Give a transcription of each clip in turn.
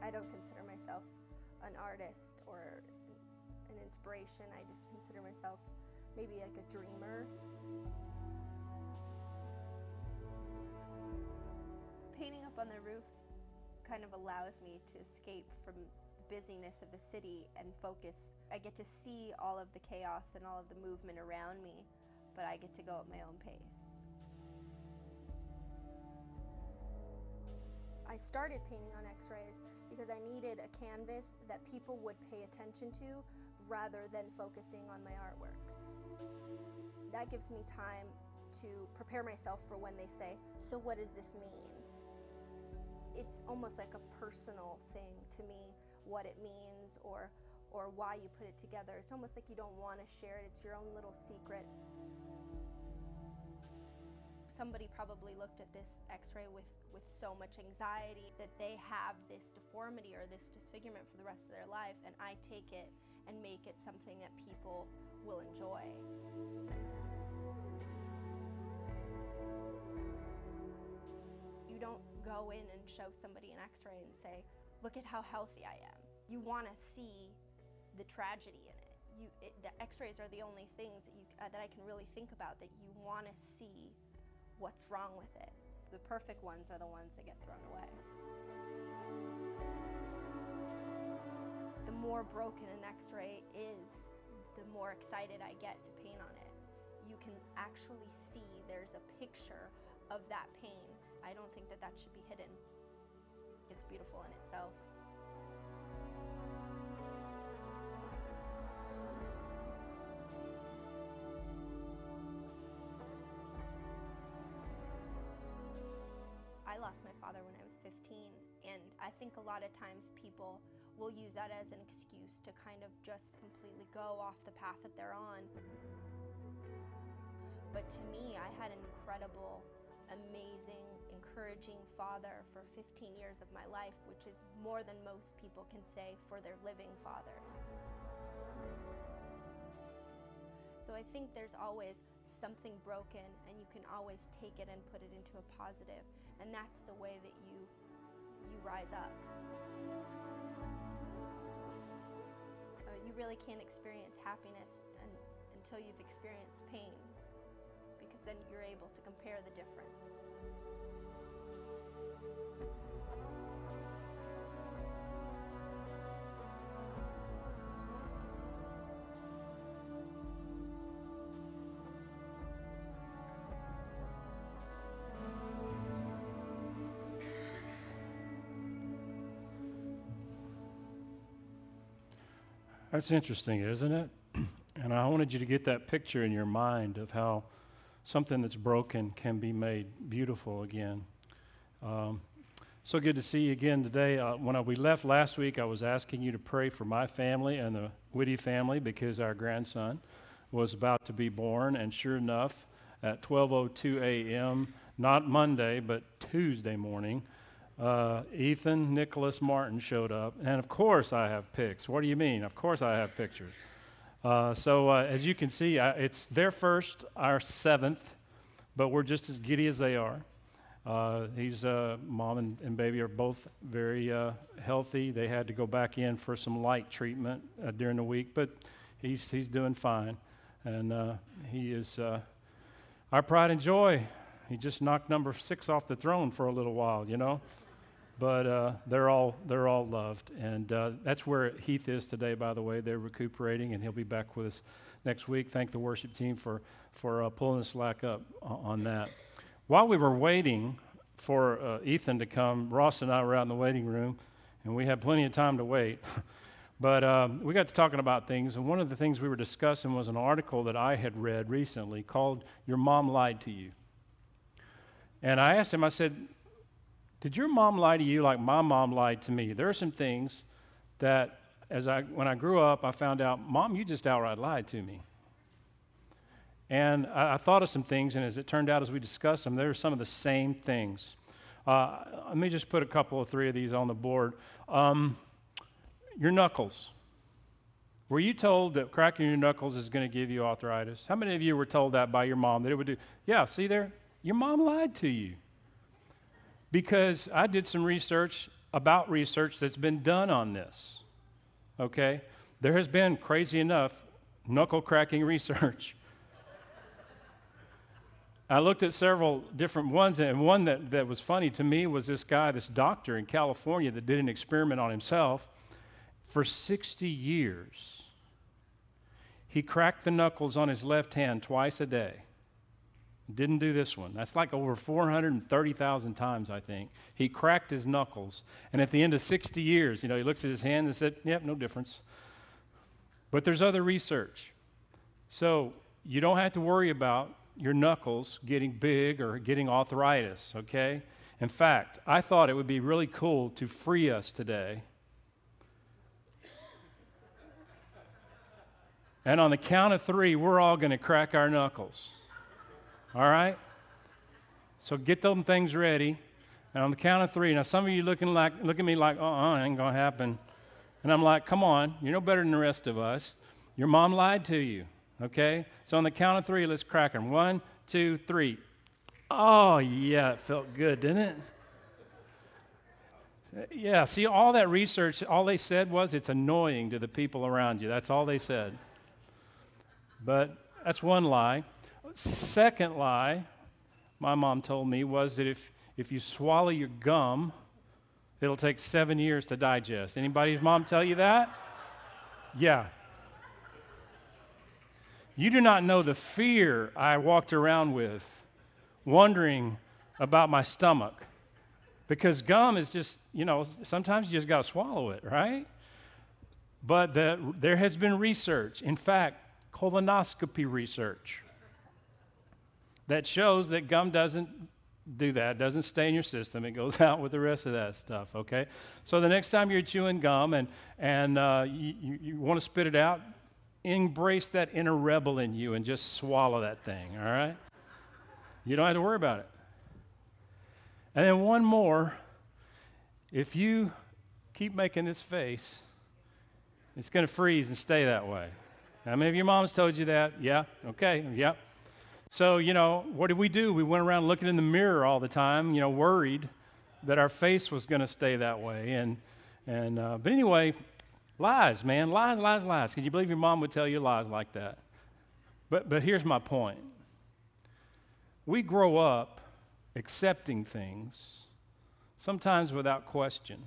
I don't consider myself an artist or an inspiration. I just consider myself maybe like a dreamer. Painting up on the roof kind of allows me to escape from the busyness of the city and focus. I get to see all of the chaos and all of the movement around me, but I get to go at my own pace. I started painting on x-rays because I needed a canvas that people would pay attention to rather than focusing on my artwork. That gives me time to prepare myself for when they say, "So what does this mean?" It's almost like a personal thing to me, what it means or why you put it together. It's almost like you don't want to share it. It's your own little secret. Somebody probably looked at this x-ray with so much anxiety that they have this deformity or this disfigurement for the rest of their life, and I take it and make it something that people will enjoy. You don't go in and show somebody an x-ray and say, "Look at how healthy I am." You want to see the tragedy in it. The x-rays are the only things that I can really think about that you want to see what's wrong with it. The perfect ones are the ones that get thrown away. The more broken an x-ray is, the more excited I get to paint on it. You can actually see there's a picture of that pain. I don't think that that should be hidden. It's beautiful in itself. I lost my father when I was 15, and I think a lot of times people will use that as an excuse to kind of just completely go off the path that they're on. But to me, I had an incredible, amazing, encouraging father for 15 years of my life, which is more than most people can say for their living fathers. So I think there's always something broken, and you can always take it and put it into a positive, and that's the way that you rise up. You really can't experience happiness until you've experienced pain, because then you're able to compare the difference. That's interesting, isn't it? And I wanted you to get that picture in your mind of how something that's broken can be made beautiful again. So good to see you again today. When we left last week, I was asking you to pray for my family and the Whitty family because our grandson was about to be born, and sure enough, at 12:02 a.m., not Monday, but Tuesday morning, Ethan Nicholas Martin showed up, and of course I have pics. What do you mean? Of course I have pictures. So as you can see, it's their first, our seventh, but we're just as giddy as they are. Mom and baby are both very healthy. They had to go back in for some light treatment during the week, but he's doing fine, and he is our pride and joy. He just knocked number 6 off the throne for a little while, you know. But they're all loved, and that's where Heath is today. By the way, they're recuperating, and he'll be back with us next week. Thank the worship team for pulling the slack up on that. While we were waiting for Ethan to come, Ross and I were out in the waiting room, and we had plenty of time to wait. But we got to talking about things, and one of the things we were discussing was an article that I had read recently called "Your Mom Lied to You." And I asked him, I said, did your mom lie to you like my mom lied to me? There are some things that, when I grew up, I found out, Mom, you just outright lied to me. And I thought of some things, and as it turned out, as we discussed them, there were some of the same things. Let me just put a couple of 3 of these on the board. Your knuckles. Were you told that cracking your knuckles is going to give you arthritis? How many of you were told that by your mom, that it would do? Yeah, see there? Your mom lied to you. Because I did some research, about research that's been done on this, okay? There has been, crazy enough, knuckle-cracking research. I looked at several different ones, and one that was funny to me was this guy, this doctor in California that did an experiment on himself. For 60 years, he cracked the knuckles on his left hand twice a day. Didn't do this one. That's like over 430,000 times, I think. He cracked his knuckles, and at the end of 60 years, he looks at his hand and said, yep, no difference. But there's other research. So you don't have to worry about your knuckles getting big or getting arthritis, okay? In fact, I thought it would be really cool to free us today. And on the count of 3, we're all going to crack our knuckles. All right? So get those things ready. And on the count of 3, now some of you look at me like, it ain't going to happen. And I'm like, come on, you're no better than the rest of us. Your mom lied to you. Okay? So on the count of 3, let's crack them. 1, 2, 3. Oh, yeah, it felt good, didn't it? Yeah, see, all that research, all they said was it's annoying to the people around you. That's all they said. But that's one lie. Second lie, my mom told me, was that if you swallow your gum, it'll take 7 years to digest. Anybody's mom tell you that? Yeah. You do not know the fear I walked around with, wondering about my stomach. Because gum is just, sometimes you just got to swallow it, right? But there has been research, in fact, colonoscopy research, that shows that gum doesn't do that, doesn't stay in your system. It goes out with the rest of that stuff, okay? So the next time you're chewing gum and you want to spit it out, embrace that inner rebel in you and just swallow that thing, all right? You don't have to worry about it. And then one more, if you keep making this face, it's going to freeze and stay that way. How many of your moms told you that? Yeah? Okay, yeah. So, what did we do? We went around looking in the mirror all the time, worried that our face was going to stay that way. But anyway, lies, man. Lies. Can you believe your mom would tell you lies like that? But here's my point. We grow up accepting things, sometimes without question.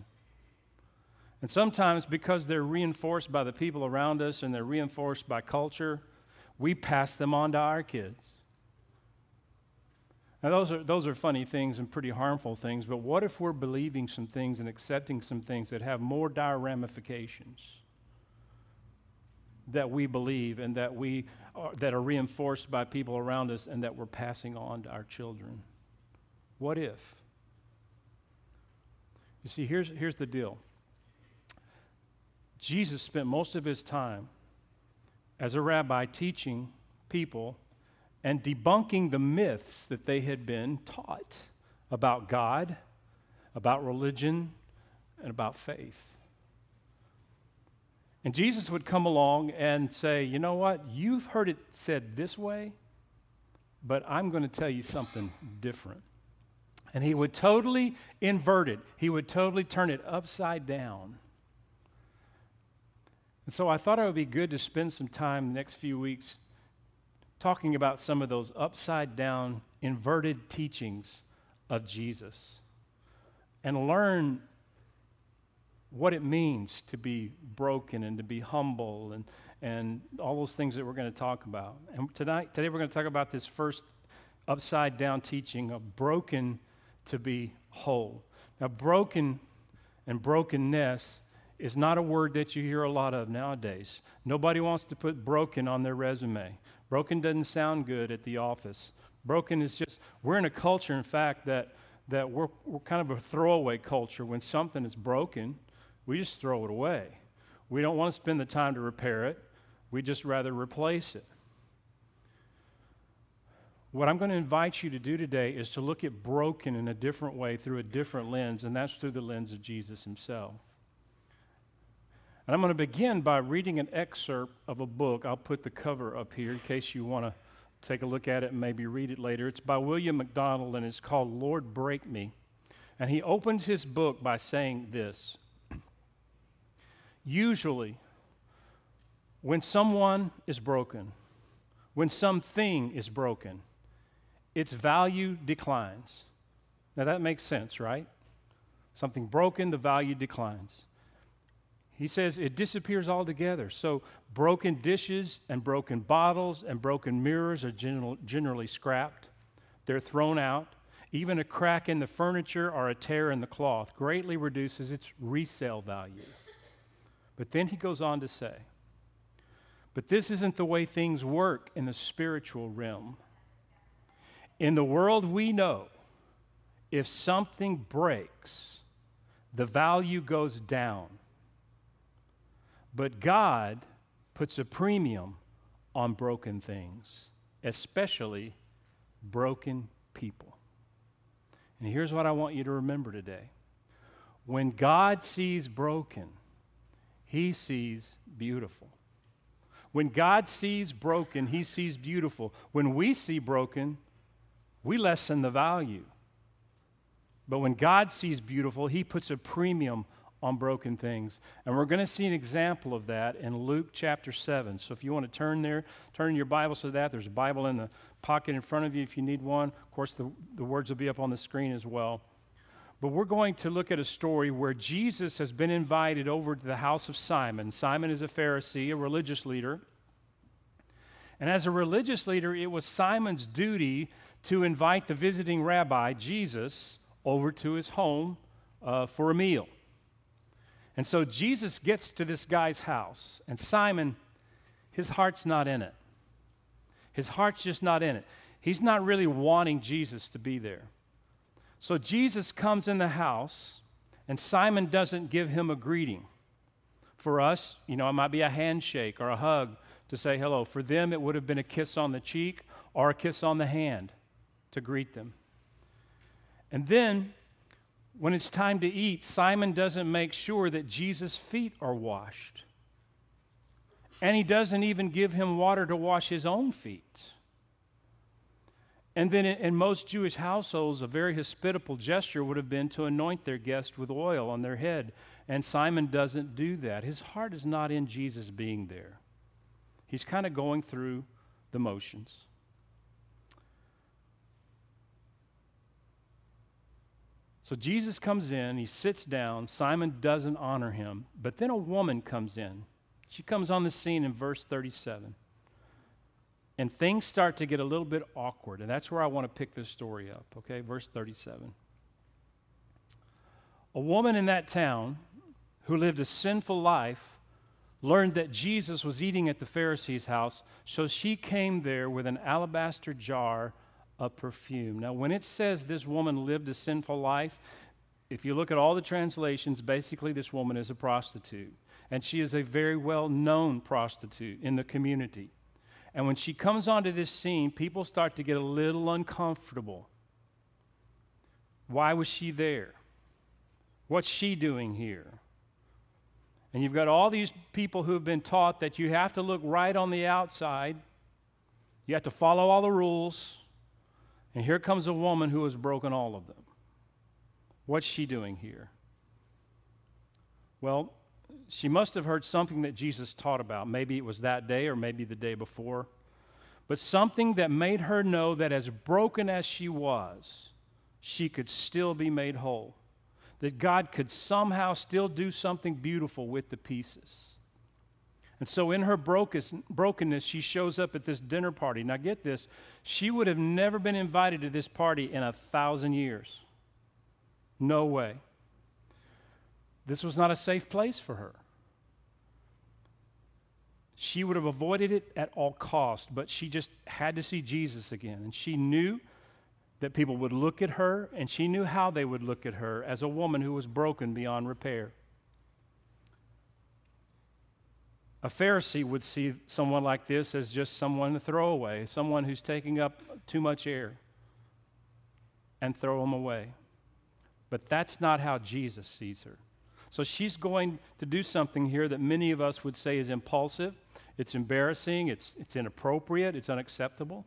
And sometimes because they're reinforced by the people around us and they're reinforced by culture, we pass them on to our kids. Now, those are funny things and pretty harmful things, but what if we're believing some things and accepting some things that have more dire ramifications that we believe and that are reinforced by people around us and that we're passing on to our children? What if? You see, here's the deal. Jesus spent most of his time as a rabbi teaching people and debunking the myths that they had been taught about God, about religion, and about faith. And Jesus would come along and say, you know what, you've heard it said this way, but I'm going to tell you something different. And he would totally invert it. He would totally turn it upside down. And so I thought it would be good to spend some time the next few weeks talking about some of those upside down, inverted teachings of Jesus and learn what it means to be broken and to be humble and all those things that we're going to talk about. And today we're going to talk about this first upside down teaching of broken to be whole. Now, broken and brokenness is not a word that you hear a lot of nowadays. Nobody wants to put broken on their resume. Broken doesn't sound good at the office. Broken is just, we're in a culture, in fact, that we're kind of a throwaway culture. When something is broken, we just throw it away. We don't want to spend the time to repair it. We just rather replace it. What I'm going to invite you to do today is to look at broken in a different way through a different lens, and that's through the lens of Jesus himself. And I'm going to begin by reading an excerpt of a book. I'll put the cover up here in case you want to take a look at it and maybe read it later. It's by William MacDonald, and it's called Lord Break Me. And he opens his book by saying this. Usually, when someone is broken, when something is broken, its value declines. Now that makes sense, right? Something broken, the value declines. He says it disappears altogether. So broken dishes and broken bottles and broken mirrors are generally scrapped. They're thrown out. Even a crack in the furniture or a tear in the cloth greatly reduces its resale value. But then he goes on to say, but this isn't the way things work in the spiritual realm. In the world we know, if something breaks, the value goes down. But God puts a premium on broken things, especially broken people. And here's what I want you to remember today. When God sees broken, he sees beautiful. When God sees broken, he sees beautiful. When we see broken, we lessen the value. But when God sees beautiful, he puts a premium on broken things. And we're going to see an example of that in Luke chapter 7. So if you want to turn there, turn your Bibles to that. There's a Bible in the pocket in front of you if you need one. Of course, the words will be up on the screen as well. But we're going to look at a story where Jesus has been invited over to the house of Simon. Simon is a Pharisee, a religious leader. And as a religious leader, it was Simon's duty to invite the visiting rabbi, Jesus, over to his home for a meal. And so Jesus gets to this guy's house, and Simon, his heart's not in it. His heart's just not in it. He's not really wanting Jesus to be there. So Jesus comes in the house, and Simon doesn't give him a greeting. For us, it might be a handshake or a hug to say hello. For them, it would have been a kiss on the cheek or a kiss on the hand to greet them. And then, when it's time to eat, Simon doesn't make sure that Jesus' feet are washed. And he doesn't even give him water to wash his own feet. And then in most Jewish households, a very hospitable gesture would have been to anoint their guest with oil on their head. And Simon doesn't do that. His heart is not in Jesus being there. He's kind of going through the motions. So Jesus comes in, he sits down, Simon doesn't honor him, but then a woman comes in. She comes on the scene in verse 37. And things start to get a little bit awkward, and that's where I want to pick this story up, okay? Verse 37. A woman in that town who lived a sinful life learned that Jesus was eating at the Pharisee's house, so she came there with an alabaster jar of perfume. Now, when it says this woman lived a sinful life, if you look at all the translations, basically this woman is a prostitute. And she is a very well-known prostitute in the community. And when she comes onto this scene, people start to get a little uncomfortable. Why was she there? What's she doing here? And you've got all these people who have been taught that you have to look right on the outside. You have to follow all the rules. And here comes a woman who has broken all of them. What's she doing here? Well, she must have heard something that Jesus taught about. Maybe it was that day or maybe the day before. But something that made her know that as broken as she was, she could still be made whole. That God could somehow still do something beautiful with the pieces. And so in her brokenness, she shows up at this dinner party. Now get this, she would have never been invited to this party in 1,000 years. No way. This was not a safe place for her. She would have avoided it at all costs, but she just had to see Jesus again. And she knew that people would look at her, and she knew how they would look at her as a woman who was broken beyond repair. A Pharisee would see someone like this as just someone to throw away, someone who's taking up too much air, and throw them away. But that's not how Jesus sees her. So she's going to do something here that many of us would say is impulsive, it's embarrassing, it's inappropriate, it's unacceptable.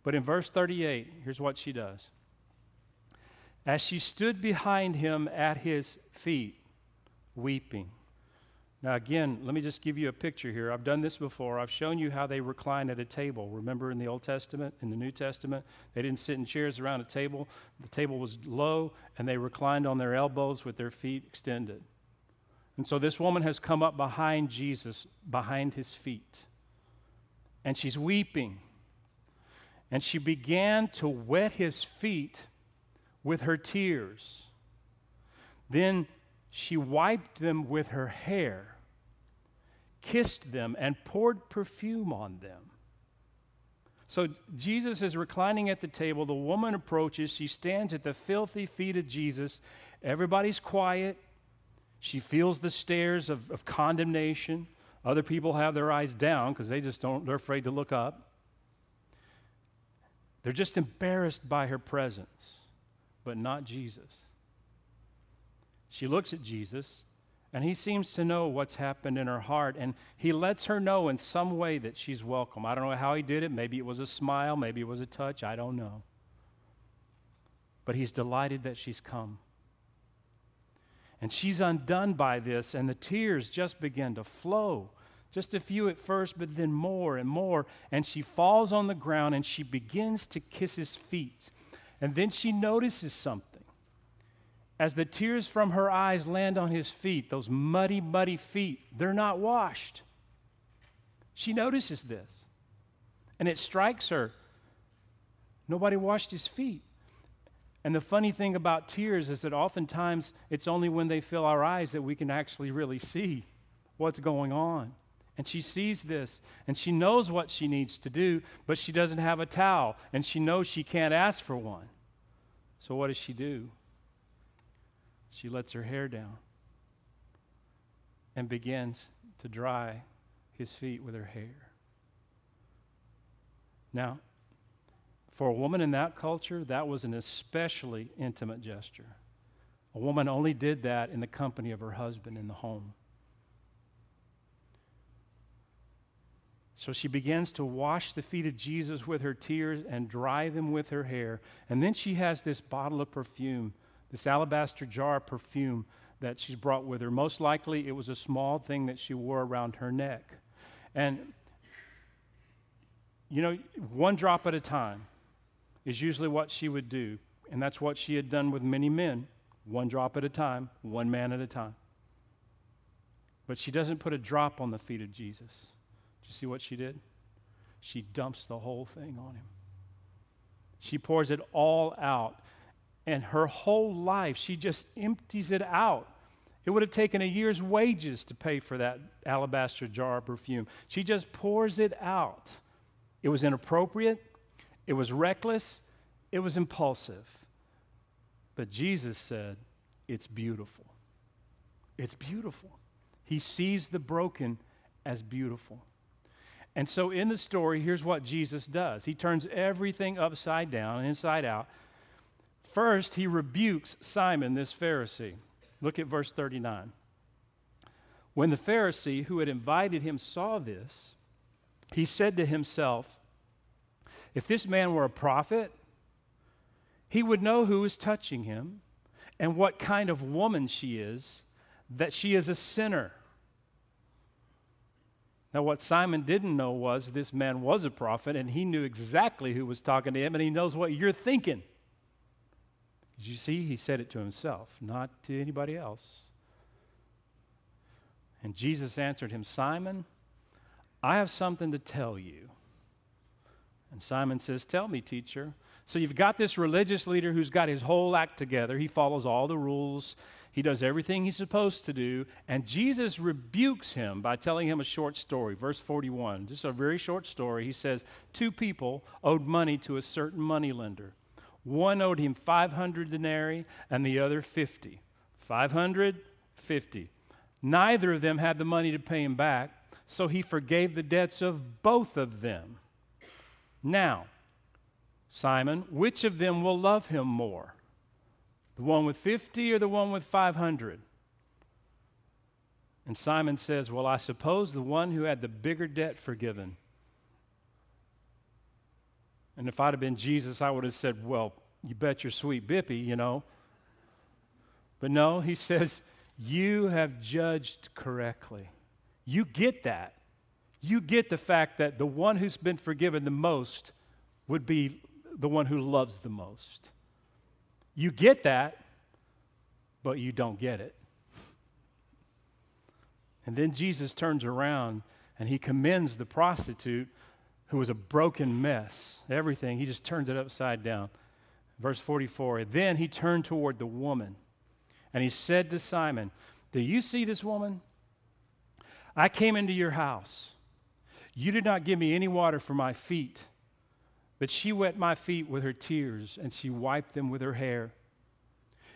But in verse 38, here's what she does. as she stood behind him at his feet, weeping. Now again, let me just give you a picture here. I've done this before. I've shown you how they recline at a table. Remember in the Old Testament, in the New Testament, they didn't sit in chairs around a table. The table was low, and they reclined on their elbows with their feet extended. And so this woman has come up behind Jesus, behind his feet, and she's weeping. And she began to wet his feet with her tears. Then she wiped them with her hair, kissed them, and poured perfume on them. So Jesus is reclining at the table. The woman approaches. She stands at the filthy feet of Jesus. Everybody's quiet. She feels the stares of condemnation. Other people have their eyes down because they're afraid to look up. They're just embarrassed by her presence, but not Jesus. She looks at Jesus, and he seems to know what's happened in her heart, and he lets her know in some way that she's welcome. I don't know how he did it. Maybe it was a smile. Maybe it was a touch. I don't know. But he's delighted that she's come. And she's undone by this, and the tears just begin to flow. Just a few at first, but then more and more. And she falls on the ground, and she begins to kiss his feet. And then she notices something. As the tears from her eyes land on his feet, those muddy, muddy feet, they're not washed. She notices this, and it strikes her. Nobody washed his feet. And the funny thing about tears is that oftentimes it's only when they fill our eyes that we can actually really see what's going on. And she sees this, and she knows what she needs to do, but she doesn't have a towel, and she knows she can't ask for one. So what does she do? She lets her hair down and begins to dry his feet with her hair. Now, for a woman in that culture, that was an especially intimate gesture. A woman only did that in the company of her husband in the home. So she begins to wash the feet of Jesus with her tears and dry them with her hair. And then she has this bottle of perfume, this alabaster jar of perfume that she's brought with her. Most likely it was a small thing that she wore around her neck. And, you know, one drop at a time is usually what she would do. And that's what she had done with many men. One drop at a time, one man at a time. But she doesn't put a drop on the feet of Jesus. Do you see what she did? She dumps the whole thing on him. She pours it all out. And her whole life, she just empties it out. It would have taken a year's wages to pay for that alabaster jar of perfume. She just pours it out. It was inappropriate. It was reckless. It was impulsive. But Jesus said, it's beautiful. It's beautiful. He sees the broken as beautiful. And so in the story, here's what Jesus does. He turns everything upside down and inside out. First, he rebukes Simon, this Pharisee. Look at verse 39. When the Pharisee who had invited him saw this, he said to himself, if this man were a prophet, he would know who is touching him and what kind of woman she is, that she is a sinner. Now, what Simon didn't know was this man was a prophet, and he knew exactly who was talking to him, and he knows what you're thinking. Did you see? He said it to himself, not to anybody else. And Jesus answered him, Simon, I have something to tell you. And Simon says, tell me, teacher. So you've got this religious leader who's got his whole act together. He follows all the rules. He does everything he's supposed to do. And Jesus rebukes him by telling him a short story. Verse 41, just a very short story. He says, 2 people owed money to a certain moneylender. One owed him 500 denarii and the other 50. 500, 50. Neither of them had the money to pay him back, so he forgave the debts of both of them. Now, Simon, which of them will love him more? The one with 50 or the one with 500? And Simon says, well, I suppose the one who had the bigger debt forgiven. And if I'd have been Jesus, I would have said, well, you bet your sweet bippy, But no, he says, you have judged correctly. You get that. You get the fact that the one who's been forgiven the most would be the one who loves the most. You get that, but you don't get it. And then Jesus turns around and he commends the prostitute who was a broken mess. Everything, he just turns it upside down. Verse 44, then he turned toward the woman and he said to Simon, do you see this woman? I came into your house. You did not give me any water for my feet, but she wet my feet with her tears and she wiped them with her hair.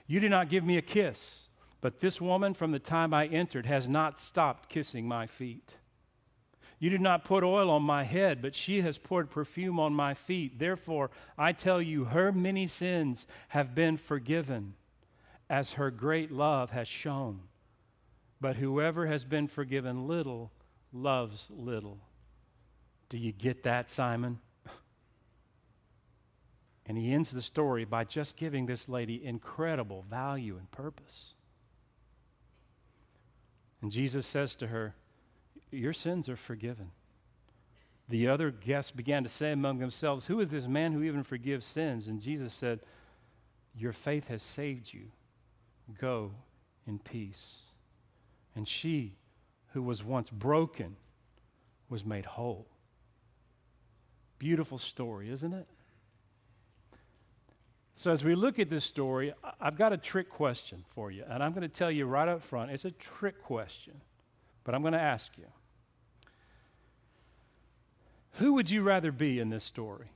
You did not give me a kiss, but this woman from the time I entered has not stopped kissing my feet. You did not put oil on my head, but she has poured perfume on my feet. Therefore, I tell you, her many sins have been forgiven, as her great love has shown. But whoever has been forgiven little loves little. Do you get that, Simon? And he ends the story by just giving this lady incredible value and purpose. And Jesus says to her, your sins are forgiven. The other guests began to say among themselves, who is this man who even forgives sins? And Jesus said, your faith has saved you. Go in peace. And she, who was once broken, was made whole. Beautiful story, isn't it? So as we look at this story, I've got a trick question for you. And I'm going to tell you right up front, it's a trick question. But I'm going to ask you, who would you rather be in this story?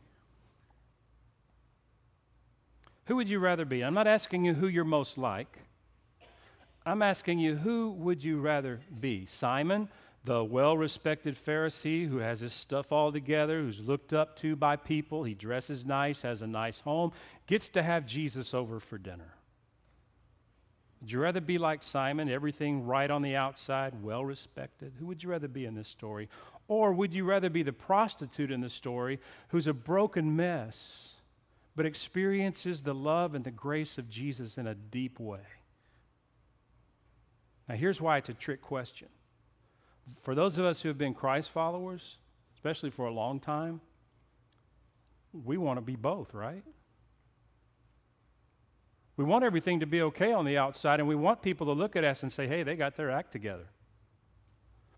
Who would you rather be? I'm not asking you who you're most like. I'm asking you, who would you rather be? Simon, the well-respected Pharisee who has his stuff all together, who's looked up to by people, he dresses nice, has a nice home, gets to have Jesus over for dinner. Would you rather be like Simon, everything right on the outside, well-respected? Who would you rather be in this story? Or would you rather be the prostitute in the story who's a broken mess, but experiences the love and the grace of Jesus in a deep way? Now, here's why it's a trick question. For those of us who have been Christ followers, especially for a long time, we want to be both, right? We want everything to be okay on the outside, and we want people to look at us and say, hey, they got their act together.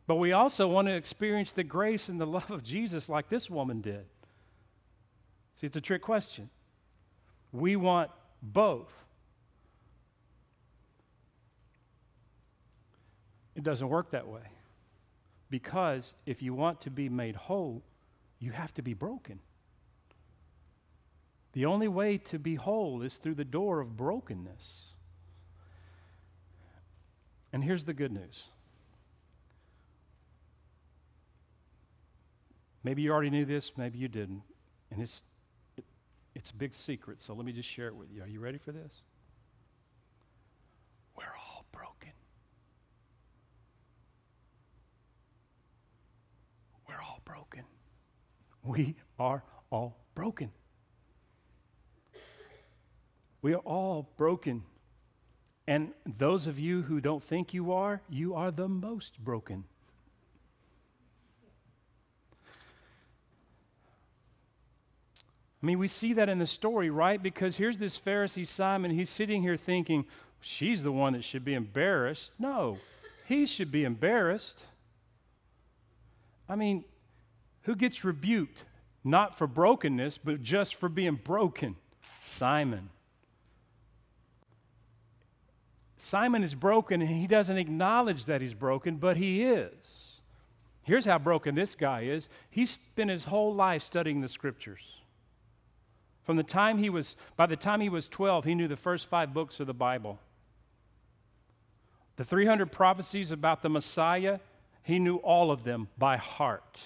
But we also want to experience the grace and the love of Jesus like this woman did. See, it's a trick question. We want both. It doesn't work that way. Because if you want to be made whole, you have to be broken. The only way to be whole is through the door of brokenness. And here's the good news. Maybe you already knew this, maybe you didn't. And it's a big secret, so let me just share it with you. Are you ready for this? We're all broken. We're all broken. We are all broken. We are all broken. And those of you who don't think you are the most broken. I mean, we see that in the story, right? Because here's this Pharisee Simon, he's sitting here thinking, she's the one that should be embarrassed. No, he should be embarrassed. I mean, who gets rebuked? Not for brokenness, but just for being broken. Simon. Simon is broken, and he doesn't acknowledge that he's broken, but he is. Here's how broken this guy is. He spent his whole life studying the Scriptures. By the time he was 12, he knew the first 5 books of the Bible. The 300 prophecies about the Messiah, he knew all of them by heart.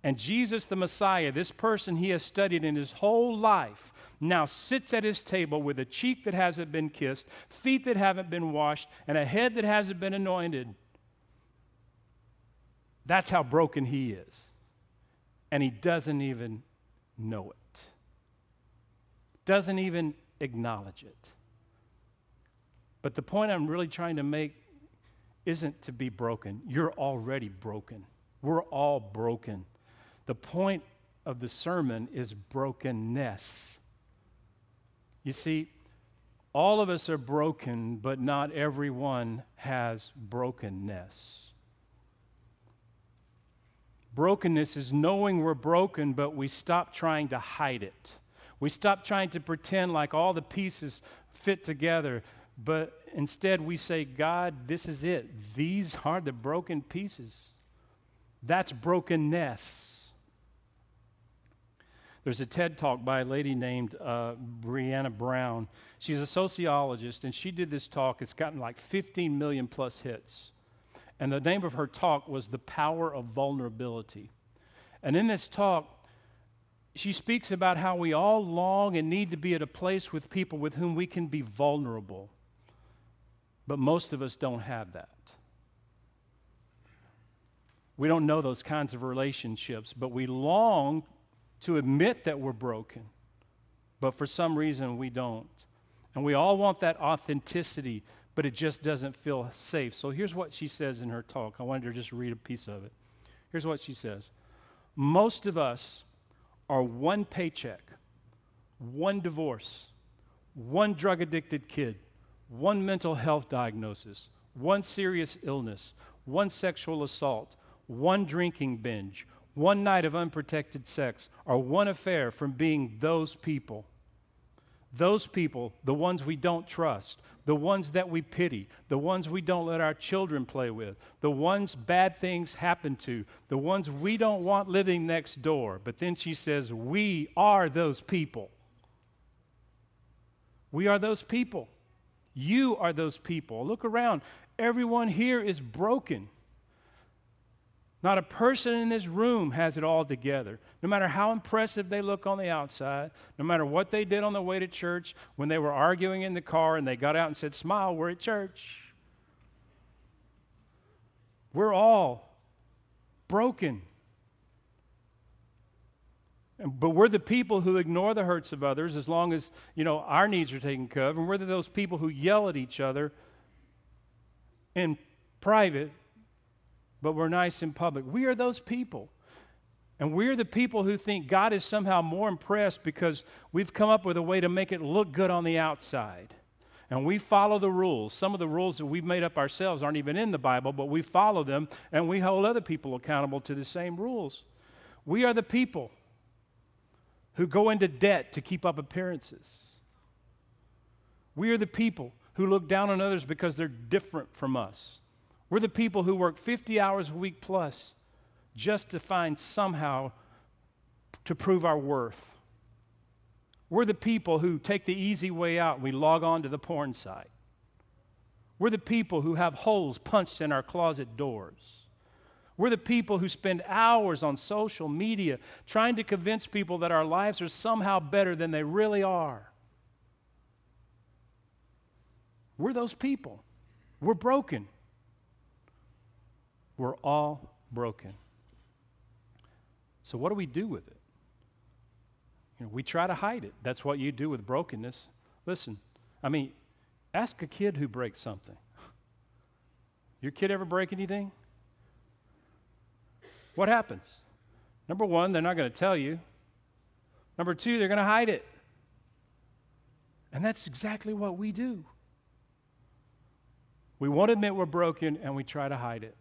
And Jesus the Messiah, this person he has studied in his whole life, now sits at his table with a cheek that hasn't been kissed, feet that haven't been washed, and a head that hasn't been anointed. That's how broken he is. And he doesn't even know it. Doesn't even acknowledge it. But the point I'm really trying to make isn't to be broken. You're already broken. We're all broken. The point of the sermon is brokenness. You see, all of us are broken, but not everyone has brokenness. Brokenness is knowing we're broken, but we stop trying to hide it. We stop trying to pretend like all the pieces fit together, but instead we say, God, this is it. These are the broken pieces. That's brokenness. There's a TED Talk by a lady named Brené Brown. She's a sociologist, and she did this talk. It's gotten like 15 million plus hits. And the name of her talk was The Power of Vulnerability. And in this talk, she speaks about how we all long and need to be at a place with people with whom we can be vulnerable. But most of us don't have that. We don't know those kinds of relationships, but we long to admit that we're broken. But for some reason, we don't. And we all want that authenticity, but it just doesn't feel safe. So here's what she says in her talk. I wanted to just read a piece of it. Here's what she says. Most of us are one paycheck, one divorce, one drug-addicted kid, one mental health diagnosis, one serious illness, one sexual assault, one drinking binge, one night of unprotected sex, or one affair from being those people. Those people, the ones we don't trust, the ones that we pity, the ones we don't let our children play with, the ones bad things happen to, the ones we don't want living next door. But then she says, we are those people. We are those people. You are those people. Look around. Everyone here is broken. Not a person in this room has it all together. No matter how impressive they look on the outside, no matter what they did on the way to church, when they were arguing in the car and they got out and said, smile, we're at church. We're all broken. But we're the people who ignore the hurts of others as long as, our needs are taken care of. And we're those people who yell at each other in private, but we're nice in public. We are those people. And we're the people who think God is somehow more impressed because we've come up with a way to make it look good on the outside. And we follow the rules. Some of the rules that we've made up ourselves aren't even in the Bible, but we follow them, and we hold other people accountable to the same rules. We are the people who go into debt to keep up appearances. We are the people who look down on others because they're different from us. We're the people who work 50 hours a week plus just to find somehow to prove our worth. We're the people who take the easy way out and we log on to the porn site. We're the people who have holes punched in our closet doors. We're the people who spend hours on social media trying to convince people that our lives are somehow better than they really are. We're those people. We're broken. We're all broken. So what do we do with it? We try to hide it. That's what you do with brokenness. Listen, ask a kid who breaks something. Your kid ever break anything? What happens? Number one, they're not going to tell you. Number two, they're going to hide it. And that's exactly what we do. We won't admit we're broken, and we try to hide it.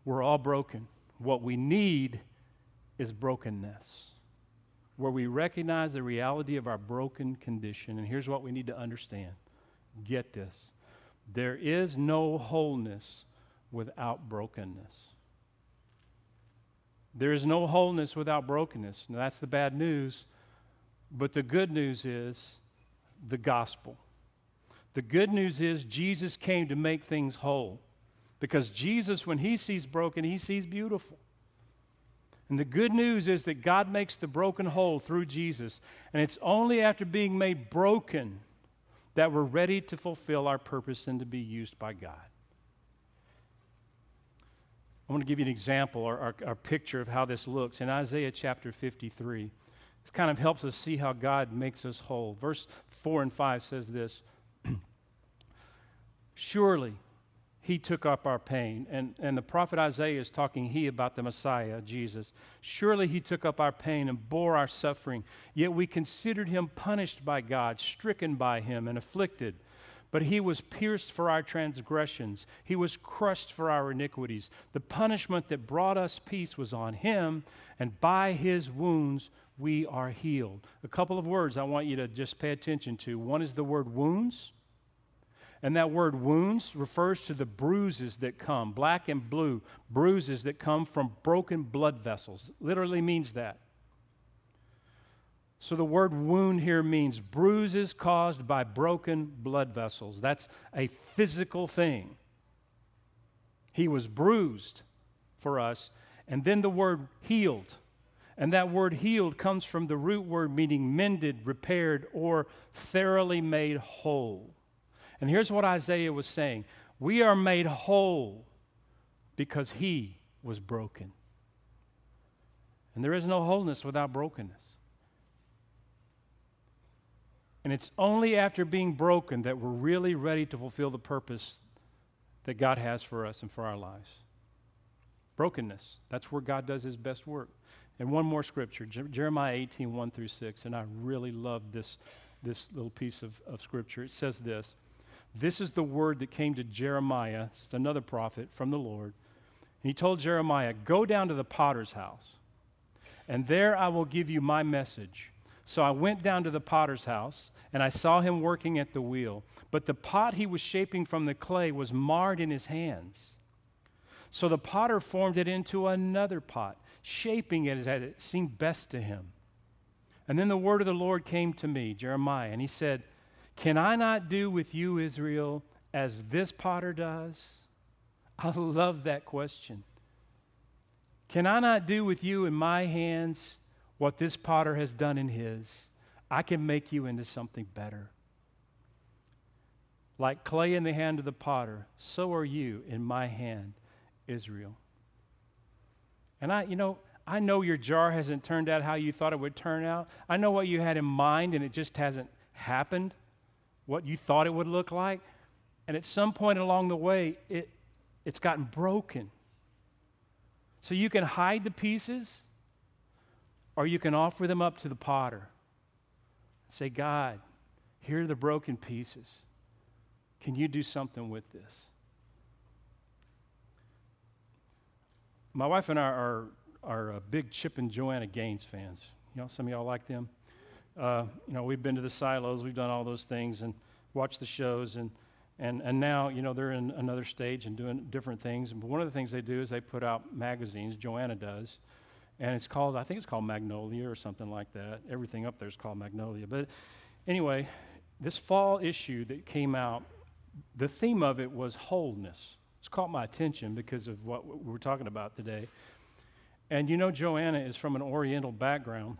We're all broken. What we need is brokenness, where we recognize the reality of our broken condition. And here's what we need to understand. Get this. There is no wholeness without brokenness. There is no wholeness without brokenness. Now, that's the bad news, but the good news is the gospel. The good news is Jesus came to make things whole. Because Jesus, when he sees broken, he sees beautiful. And the good news is that God makes the broken whole through Jesus. And it's only after being made broken that we're ready to fulfill our purpose and to be used by God. I want to give you an example or a picture of how this looks. In Isaiah chapter 53, this kind of helps us see how God makes us whole. Verse 4 and 5 says this, Surely he took up our pain. And the prophet Isaiah is talking about the Messiah, Jesus. Surely he took up our pain and bore our suffering. Yet we considered him punished by God, stricken by him, and afflicted. But he was pierced for our transgressions. He was crushed for our iniquities. The punishment that brought us peace was on him, and by his wounds we are healed. A couple of words I want you to just pay attention to. One is the word wounds. And that word wounds refers to the bruises that come, black and blue, bruises that come from broken blood vessels. Literally means that. So the word wound here means bruises caused by broken blood vessels. That's a physical thing. He was bruised for us. And then the word healed. And that word healed comes from the root word meaning mended, repaired, or thoroughly made whole. And here's what Isaiah was saying. We are made whole because he was broken. And there is no wholeness without brokenness. And it's only after being broken that we're really ready to fulfill the purpose that God has for us and for our lives. Brokenness. That's where God does his best work. And one more scripture, Jeremiah 18, 1 through 6. And I really love this little piece of scripture. It says this. This is the word that came to Jeremiah. It's another prophet from the Lord. And he told Jeremiah, go down to the potter's house, and there I will give you my message. So I went down to the potter's house, and I saw him working at the wheel. But the pot he was shaping from the clay was marred in his hands. So the potter formed it into another pot, shaping it as it seemed best to him. And then the word of the Lord came to me, Jeremiah, and he said, can I not do with you, Israel, as this potter does? I love that question. Can I not do with you in my hands what this potter has done in his? I can make you into something better. Like clay in the hand of the potter, so are you in my hand, Israel. And I know your jar hasn't turned out how you thought it would turn out. I know what you had in mind and it just hasn't happened, what you thought it would look like. And at some point along the way, it's gotten broken. So you can hide the pieces, or you can offer them up to the potter. Say, God, here are the broken pieces. Can you do something with this? My wife and I are big Chip and Joanna Gaines fans. You know, some of y'all like them. We've been to the silos, we've done all those things and watched the shows, and now, they're in another stage and doing different things. But one of the things they do is they put out magazines, Joanna does, and I think it's called Magnolia or something like that. Everything up there is called Magnolia. But anyway, this fall issue that came out, the theme of it was wholeness. It's caught my attention because of what we're talking about today. And Joanna is from an Oriental background.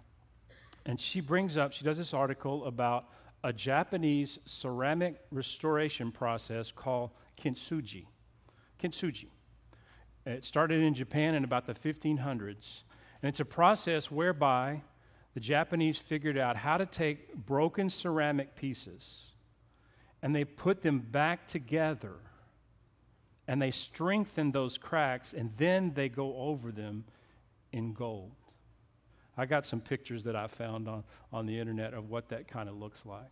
And she does this article about a Japanese ceramic restoration process called kintsugi. Kintsugi. It started in Japan in about the 1500s. And it's a process whereby the Japanese figured out how to take broken ceramic pieces and they put them back together and they strengthen those cracks and then they go over them in gold. I got some pictures that I found on the internet of what that kind of looks like.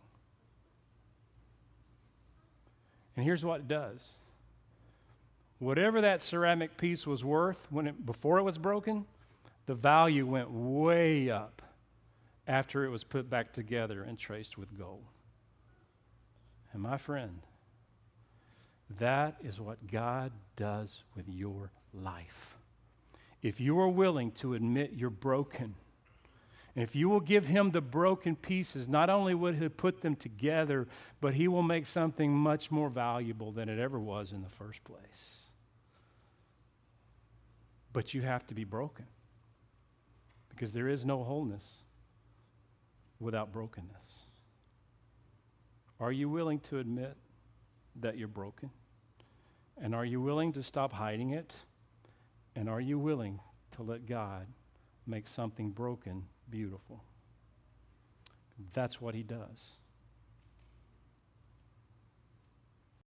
And here's what it does. Whatever that ceramic piece was worth before it was broken, the value went way up after it was put back together and traced with gold. And my friend, that is what God does with your life. If you are willing to admit you're broken, and if you will give him the broken pieces, not only will he put them together, but he will make something much more valuable than it ever was in the first place. But you have to be broken, because there is no wholeness without brokenness. Are you willing to admit that you're broken? And are you willing to stop hiding it? And are you willing to let God make something broken beautiful? That's what he does.